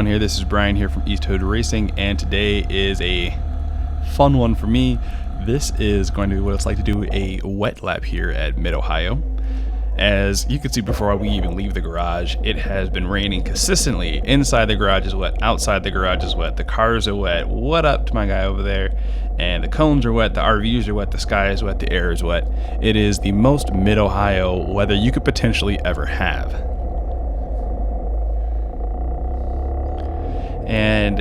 everyone here, this is Brian here from Easthood Racing, and today is a fun one for me. This is going to be what it's like to do a wet lap here at Mid-Ohio. As you can see before we even leave the garage, it has been raining consistently. Inside the garage is wet, outside the garage is wet, the cars are wet, what up to my guy over there, and the cones are wet, the RVs are wet, the sky is wet, the air is wet. It is the most Mid-Ohio weather you could potentially ever have. And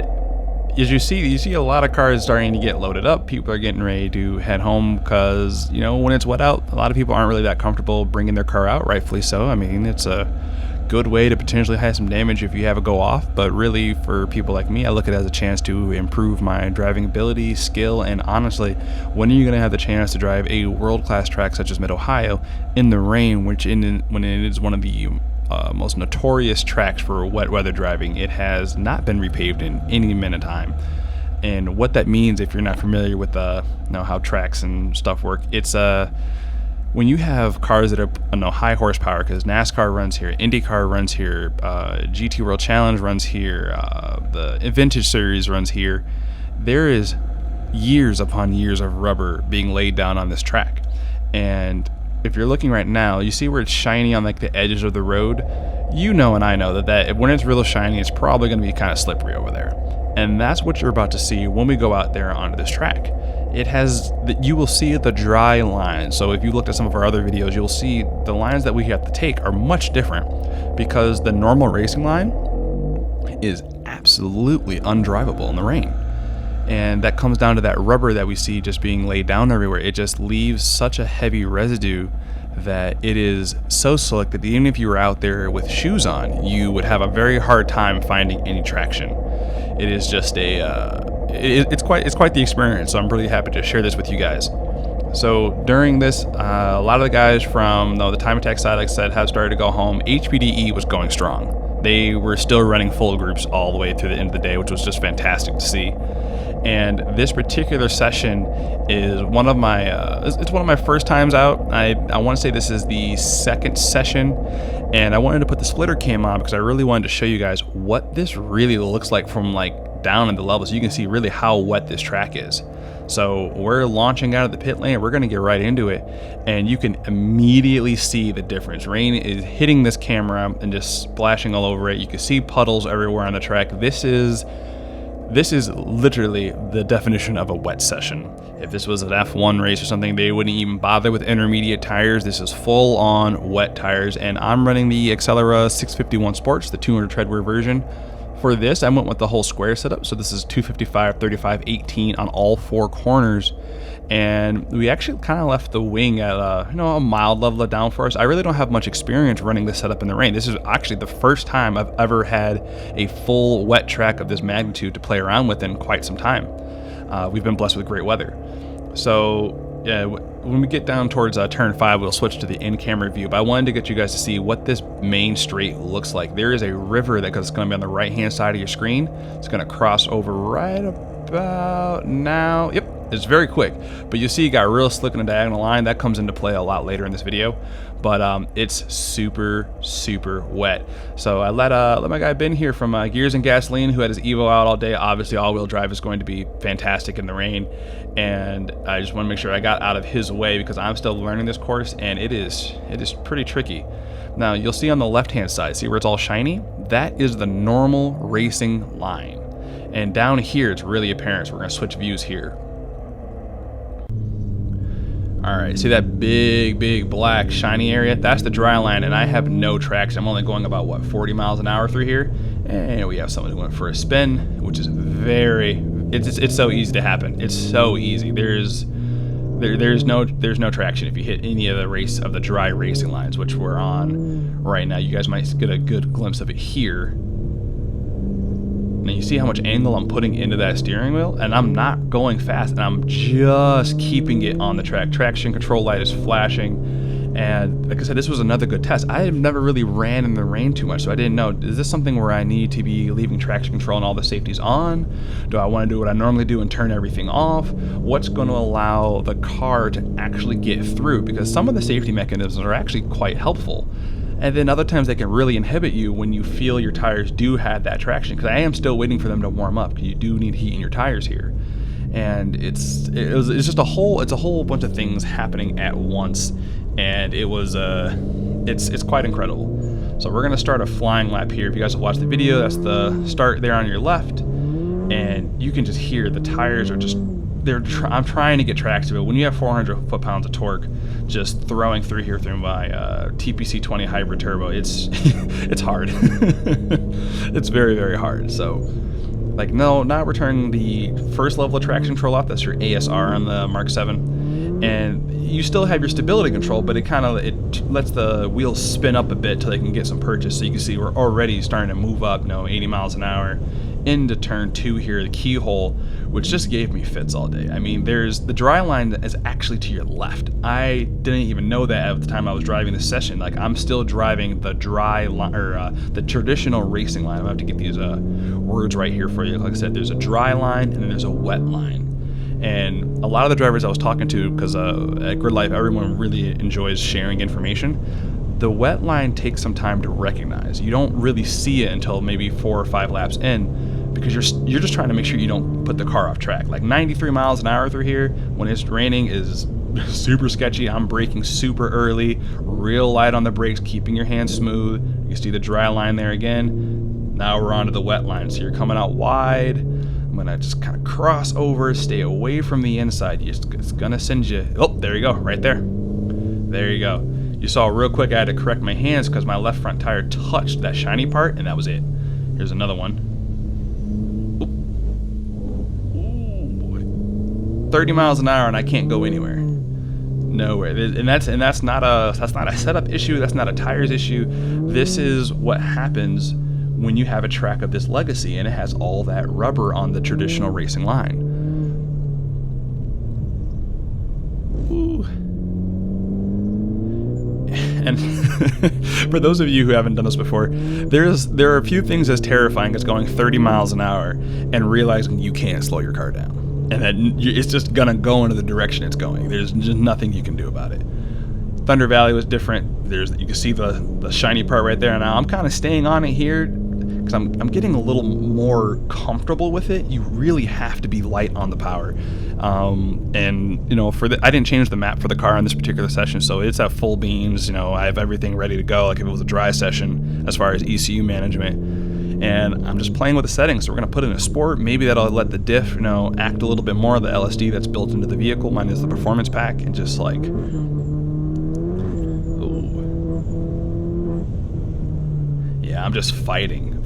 as you see a lot of cars starting to get loaded up. People are getting ready to head home because, you know, when it's wet out, a lot of people aren't really that comfortable bringing their car out, rightfully so. I mean, it's a good way to potentially have some damage if you have it go off, but really for people like me, I look at it as a chance to improve my driving ability, skill, and honestly, when are you going to have the chance to drive a world-class track such as Mid-Ohio in the rain, when it is one of the most notorious tracks for wet weather driving? It has not been repaved in any minute time. And what that means, if you're not familiar with how tracks and stuff work, it's when you have cars that are high horsepower, because NASCAR runs here, IndyCar runs here, GT World Challenge runs here, the Vintage Series runs here. There is years upon years of rubber being laid down on this track. And if you're looking right now, you see where it's shiny on like the edges of the road. You know, and I know that when it's real shiny, it's probably going to be kind of slippery over there. And that's what you're about to see when we go out there onto this track. You will see the dry lines. So if you looked at some of our other videos, you'll see the lines that we have to take are much different, because the normal racing line is absolutely undrivable in the rain. And that comes down to that rubber that we see just being laid down everywhere. It just leaves such a heavy residue that it is so slick that even if you were out there with shoes on, you would have a very hard time finding any traction. It is just it's quite the experience. So I'm really happy to share this with you guys. So during this, a lot of the guys from the Time Attack side, like I said, have started to go home. HPDE was going strong. They were still running full groups all the way through the end of the day, which was just fantastic to see. And this particular session is one of my it's one of my first times out. I want to say this is the second session, and I wanted to put the splitter cam on because I really wanted to show you guys what this really looks like from like down in the level, so you can see really how wet this track is. So we're launching out of the pit lane, we're going to get right into it, and you can immediately see the difference. Rain is hitting this camera and just splashing all over it. You can see puddles everywhere on the track. This is literally the definition of a wet session. If this was an F1 race or something, they wouldn't even bother with intermediate tires. This is full on wet tires, and I'm running the Accelera 651 Sports, the 200 treadwear version. For this, I went with the whole square setup, so this is 255, 35, 18 on all four corners, and we actually kind of left the wing at a mild level of downforce. I really don't have much experience running this setup in the rain. This is actually the first time I've ever had a full wet track of this magnitude to play around with in quite some time. We've been blessed with great weather. So yeah, when we get down towards turn 5, we'll switch to the in-camera view, but I wanted to get you guys to see what this main straight looks like. There is a river that's going to be on the right-hand side of your screen. It's going to cross over right about now. Yep, it's very quick, but you see it got real slick in a diagonal line. That comes into play a lot later in this video, but it's super wet. So I let my guy Ben here from Gears and Gasoline, who had his Evo out all day. Obviously all-wheel drive is going to be fantastic in the rain, and I just want to make sure I got out of his way because I'm still learning this course, and it is pretty tricky. Now you'll see on the left-hand side, see where it's all shiny? That is the normal racing line, and down here it's really apparent. So we're going to switch views here. Alright, see that big black shiny area? That's the dry line, and I have no traction. I'm only going about, 40 miles an hour through here? And we have someone who went for a spin, which is it's so easy to happen. It's so easy. There's no traction if you hit any of the dry racing lines, which we're on right now. You guys might get a good glimpse of it here. And you see how much angle I'm putting into that steering wheel, and I'm not going fast, and I'm just keeping it on the track. Traction control light is flashing, and like I said, this was another good test. I have never really ran in the rain too much, so I didn't know, is this something where I need to be leaving traction control and all the safeties on? Do I want to do what I normally do and turn everything off? What's going to allow the car to actually get through? Because some of the safety mechanisms are actually quite helpful. And then other times they can really inhibit you when you feel your tires do have that traction, because I am still waiting for them to warm up. You do need heat in your tires here. And it's just a whole bunch of things happening at once, and it's quite incredible. So we're gonna start a flying lap here. If you guys have watched the video, that's the start there on your left, and you can just hear the tires are just I'm trying to get traction, but when you have 400 foot-pounds of torque just throwing through my TPC 20 hybrid turbo, it's it's hard. It's very, very hard. So like, no, not returning the first level of traction control off. That's your ASR on the Mark 7, and you still have your stability control, but it lets the wheels spin up a bit till they can get some purchase. So you can see we're already starting to move up, 80 miles an hour into turn 2 here, the keyhole, which just gave me fits all day. I mean, there's the dry line that is actually to your left. I didn't even know that at the time I was driving this session. Like, I'm still driving the dry line, or the traditional racing line. I'm gonna have to get these words right here for you. Like I said, there's a dry line and then there's a wet line. And a lot of the drivers I was talking to, because at Grid Life, everyone really enjoys sharing information. The wet line takes some time to recognize. You don't really see it until maybe 4 or 5 laps in, because you're just trying to make sure you don't put the car off track. Like 93 miles an hour through here when it's raining is super sketchy. I'm braking super early, real light on the brakes, keeping your hands smooth. You see the dry line there again. Now we're onto the wet line. So you're coming out wide. I'm gonna just kind of cross over, stay away from the inside. It's gonna send you. Oh, there you go, right there. There you go. You saw real quick I had to correct my hands because my left front tire touched that shiny part, and that was it. Here's another one. Ooh. 30 miles an hour and I can't go anywhere. Nowhere. And that's not a setup issue. That's not a tires issue. This is what happens when you have a track of this legacy and it has all that rubber on the traditional racing line. Ooh. And for those of you who haven't done this before, there are a few things as terrifying as going 30 miles an hour and realizing you can't slow your car down, and that it's just gonna go into the direction it's going. There's just nothing you can do about it. Thunder Valley was different. You can see the shiny part right there. Now I'm kind of staying on it here because I'm getting a little more comfortable with it. You really have to be light on the power. And I didn't change the map for the car on this particular session, so it's at full beams. I have everything ready to go, like if it was a dry session as far as ECU management. And I'm just playing with the settings. So we're gonna put in a sport. Maybe that'll let the diff, act a little bit more. The LSD that's built into the vehicle. Mine is the performance pack, and just like, yeah, I'm just fighting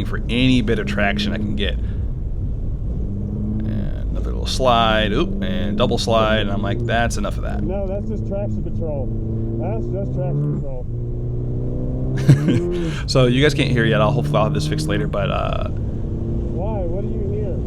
for any bit of traction I can get. And another little slide, and double slide, and I'm like, that's enough of that. No, that's just traction control. That's just traction control. So you guys can't hear yet. Hopefully I'll have this fixed later, but why? What do you hear?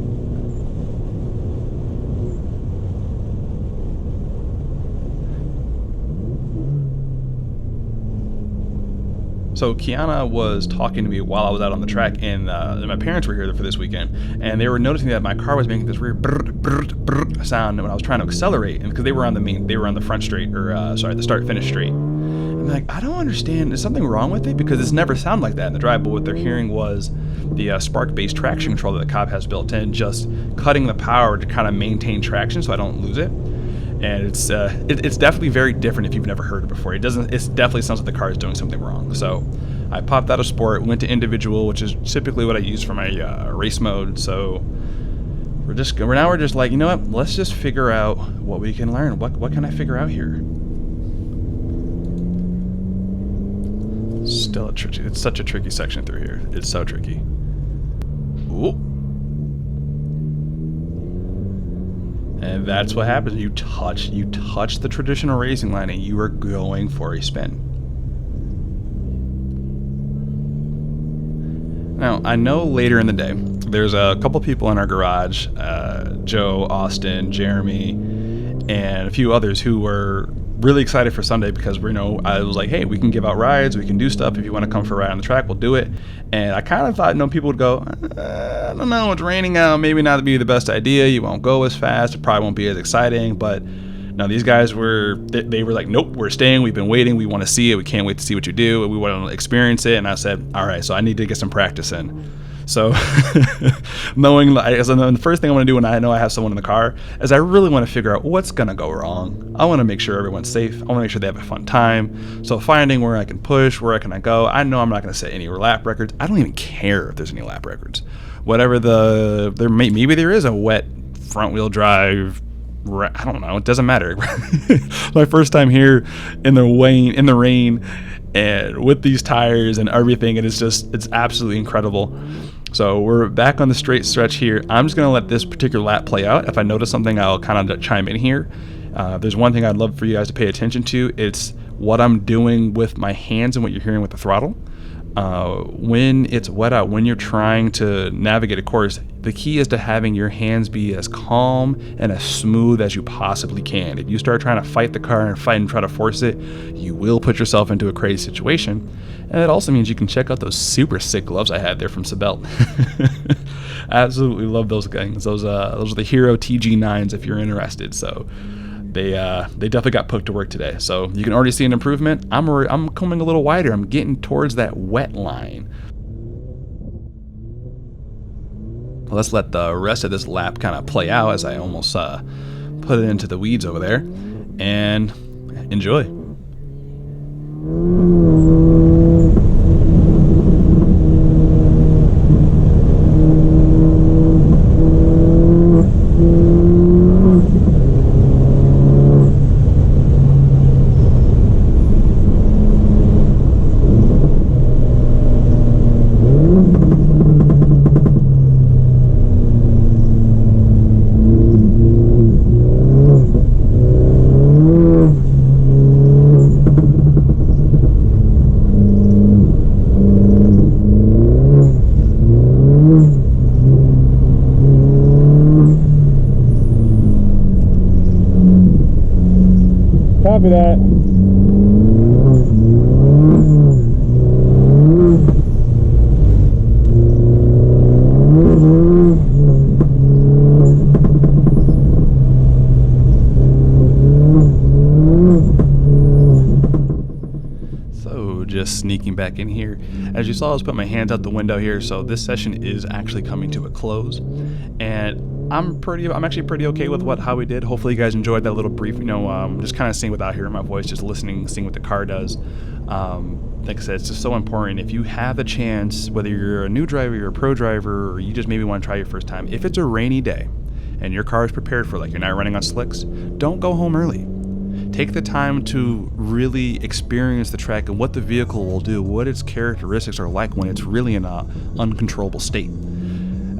So Kiana was talking to me while I was out on the track, and my parents were here for this weekend, and they were noticing that my car was making this weird brr, brr, brr sound when I was trying to accelerate, and because they were on the front straight, or the start-finish straight. I'm like, I don't understand. Is something wrong with it? Because it's never sounded like that in the drive, but what they're hearing was the spark-based traction control that the Cobb has built in, just cutting the power to kind of maintain traction so I don't lose it. And it's definitely very different if you've never heard it before. It definitely sounds like the car is doing something wrong. So I popped out of sport, went to individual, which is typically what I use for my race mode. So we're just like, you know what? Let's just figure out what we can learn. What can I figure out here? Still it's such a tricky section through here. It's so tricky. Ooh. And that's what happens. You touch the traditional racing line and you are going for a spin. Now, I know later in the day, there's a couple people in our garage, Joe, Austin, Jeremy, and a few others who were really excited for Sunday because I was like, hey, we can give out rides, we can do stuff. If you want to come for a ride on the track, we'll do it. And I kind of thought, people would go, I don't know, it's raining out, maybe not be the best idea. You won't go as fast. It probably won't be as exciting. But Now these guys they were like, nope, we're staying. We've been waiting. We want to see it. We can't wait to see what you do. We want to experience it. And I said, all right, so I need to get some practice in. So knowing, the first thing I want to do when I know I have someone in the car is I really want to figure out what's going to go wrong. I want to make sure everyone's safe. I want to make sure they have a fun time. So finding where I can push, where can I go. I know I'm not going to set any lap records. I don't even care if there's any lap records. Whatever maybe there is a wet front wheel drive. I don't know. It doesn't matter. My first time here in the rain and with these tires and everything, and it's absolutely incredible. So we're back on the straight stretch here. I'm just going to let this particular lap play out. If I notice something, I'll kind of chime in here. There's one thing I'd love for you guys to pay attention to. It's what I'm doing with my hands and what you're hearing with the throttle. When it's wet out, when you're trying to navigate a course, the key is to having your hands be as calm and as smooth as you possibly can. If you start trying to fight the car and try to force it, you will put yourself into a crazy situation. And it also means you can check out those super sick gloves I had there from Sebelt. Absolutely love those things. Those are the Hero TG9s if you're interested. So they definitely got put to work today. So you can already see an improvement. I'm coming a little wider. I'm getting towards that wet line. Let's let the rest of this lap kind of play out as I almost put it into the weeds over there, and enjoy. Copy that. So just sneaking back in here. As you saw, I was putting my hands out the window here, so this session is actually coming to a close. And I'm actually pretty okay with how we did. Hopefully you guys enjoyed that little brief, just kind of seeing without hearing my voice, just listening, seeing what the car does. Like I said, it's just so important. If you have the chance, whether you're a new driver, you're a pro driver, or you just maybe want to try your first time, if it's a rainy day and your car is prepared for, like, you're not running on slicks, don't go home early. Take the time to really experience the track and what the vehicle will do, what its characteristics are like when it's really in an uncontrollable state.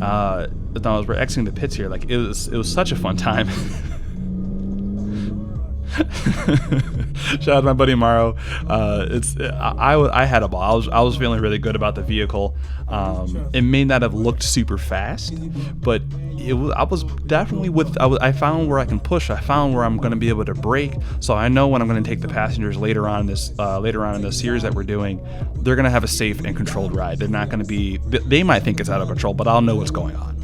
As we're exiting the pits here, like, it was such a fun time. Shout out to my buddy Morrow. I had a ball. I was feeling really good about the vehicle. It may not have looked super fast, but I was definitely I found where I can push. I found where I'm going to be able to brake. So I know when I'm going to take the passengers later on in the series that we're doing, they're going to have a safe and controlled ride. They're not going to be. They might think it's out of control, but I'll know what's going on.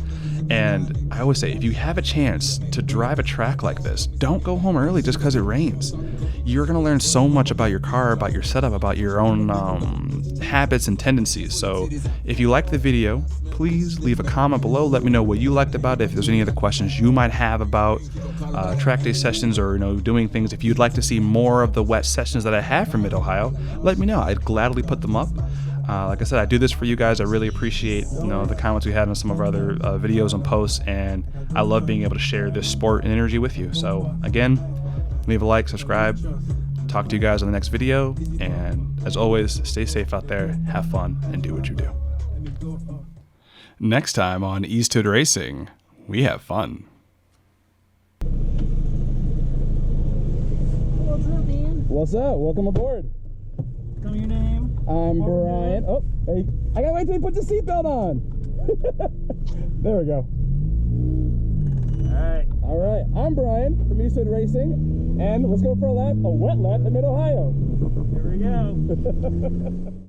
And I always say, if you have a chance to drive a track like this, don't go home early just because it rains. You're going to learn so much about your car, about your setup, about your own habits and tendencies. So if you liked the video, please leave a comment below. Let me know what you liked about it. If there's any other questions you might have about track day sessions or doing things. If you'd like to see more of the wet sessions that I have from Mid-Ohio, let me know. I'd gladly put them up. Like I said, I do this for you guys. I really appreciate the comments we had on some of our other videos and posts, and I love being able to share this sport and energy with you. So again, leave a like, subscribe, talk to you guys on the next video, and as always, stay safe out there, have fun, and do what you do. Next time on Easthood Racing, we have fun. What's up, man? What's up? Welcome aboard. Tell me your name. I'm Brian. Oh, hey, I gotta wait till you put the seatbelt on. There we go. All right. I'm Brian from Easthood Racing, and let's go for a wet lap in Mid-Ohio. Here we go.